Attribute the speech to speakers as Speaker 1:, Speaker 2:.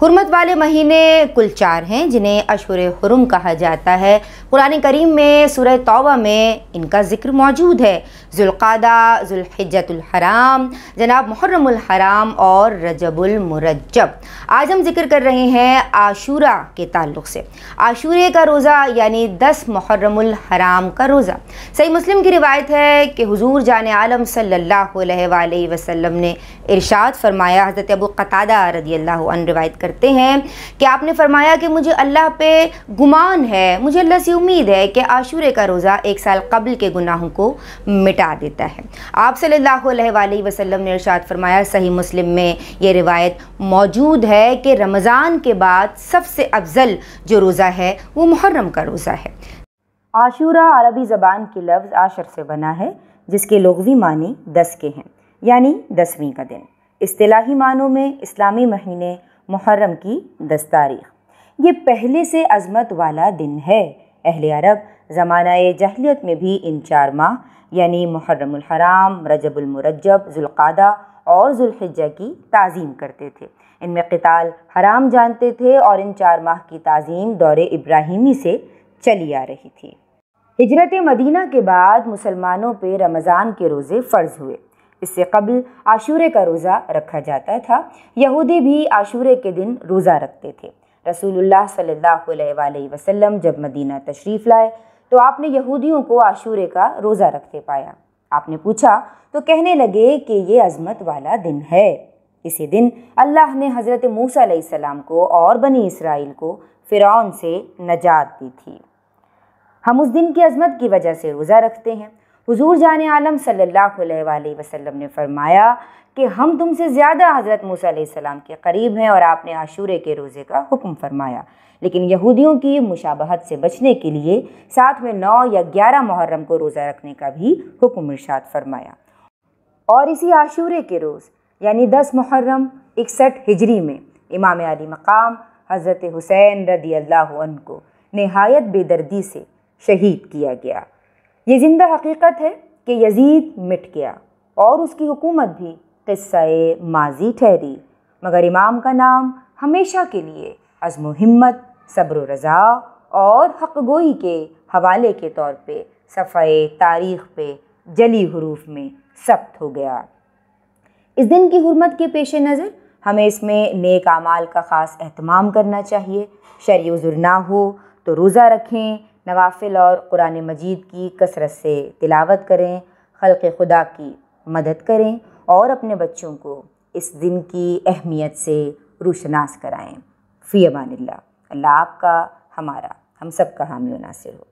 Speaker 1: हुर्मत वाले महीने कुल 4 हैं जिन्हें अशहुरे हुरुम कहा जाता है। कुरान करीम में सूरह तौबा में इनका जिक्र मौजूद है। ज़ुल्क़ादा, ज़ुल्हिज्जतुल हराम, जनाब मुहर्रमुल हराम और रजबुल मुरज्जब। आज हम जिक्र कर रहे हैं आशूरा के ताल्लुक़ से। आशूरे का रोज़ा यानी 10 मुहर्रमुल हराम का रोज़ा। सही मुस्लिम की रिवायत है कि हुज़ूर जाने आलम सल्लल्लाहु अलैहि वसल्लम ने इरशाद फरमाया। हज़रत अबू क़तादा रज़ियल्लाहु अन्हु रिवायत करते हैं कि आपने फरमाया कि मुझे अल्लाह पे गुमान है, मुझे अल्लाह से उम्मीद है कि आशूरे का रोज़ा 1 साल कबल के गुनाहों को मिटा देता है। आप सल्लल्लाहु अलैहि वसल्लम ने इरशाद फरमाया, सही मुस्लिम में ये रिवायत मौजूद है कि रमज़ान के बाद सबसे अफजल जो रोज़ा है वो मुहर्रम का रोज़ा है। आशूरा अरबी ज़बान के लफ्ज़ आशर से बना है जिसके लुग़वी मानी 10 के हैं, यानी 10वीं का दिन। इस्तिलाही मानों में इस्लामी महीने मुहर्रम की 10 तारीख़ ये पहले से अज़मत वाला दिन है। अहले अरब ज़मानाए जहलियत में भी इन 4 माह यानी मुहर्रमुल हराम, रजबुल मुरज्जब, ज़ुल्क़ादा और ज़ुल्हिज्जा की ताज़ीम करते थे। इनमें क़िताल हराम जानते थे और इन 4 माह की ताज़ीम दौरे इब्राहिमी से चली आ रही थी। हिजरत मदीना के बाद मुसलमानों पे रमज़ान के रोज़े फ़र्ज़ हुए। इससे कबल आशूरे का रोज़ा रखा जाता था। यहूदी भी आशूरे के दिन रोज़ा रखते थे। रसूलुल्लाह सल्लल्लाहु अलैहि वसल्लम जब मदीना तशरीफ़ लाए तो आपने यहूदियों को आशूरे का रोज़ा रखते पाया। आपने पूछा तो कहने लगे कि ये अज़मत वाला दिन है। इसी दिन अल्लाह ने हज़रत मूसा अलैहिस्सलाम को और बनी इसराइल को फ़िरौन से नजात दी थी। हम उस दिन की अज़मत की वजह से रोज़ा रखते हैं। हुज़ूर जाने आलम सल्लल्लाहु अलैहि वसल्लम ने फरमाया कि हम तुमसे ज़्यादा हज़रत मूसा अलैहिस्सलाम के करीब हैं और आपने आशूरे के रोज़े का हुक्म फरमाया। लेकिन यहूदियों की मुशाबहत से बचने के लिए साथ में 9 या 11 मुहर्रम को रोज़ा रखने का भी हुक्म इरशाद फरमाया। और इसी आशूरे के रोज़ यानी 10 मुहर्रम 61 हिजरी में इमाम अली मकाम हज़रत हुसैन रज़ियल्लाहु अन्हु को नहायत बेदर्दी से शहीद किया गया। ये ज़िंदा हकीकत है कि यजीद मिट गया और उसकी हुकूमत भी क़िस्सा-ए माज़ी ठहरी, मगर इमाम का नाम हमेशा के लिए अज़्म हिम्मत, सब्र व रज़ा और हक़-गोई के हवाले के तौर पे सफ़े तारीख़ पे जली हुरूफ में सब्त हो गया। इस दिन की हुर्मत के पेश नज़र हमें इसमें नेक आमाल का ख़ास एहतमाम करना चाहिए। शरई उज़्र ना हो तो रोज़ा रखें, नवाफिल और कुरान मजीद की कसरत से तिलावत करें, खल्क़ खुदा की मदद करें और अपने बच्चों को इस दिन की अहमियत से रूशनास कराएं। फ़ी अमानिल्लाह। अल्लाह आपका, हमारा, हम सब का हामी व नासिर हो।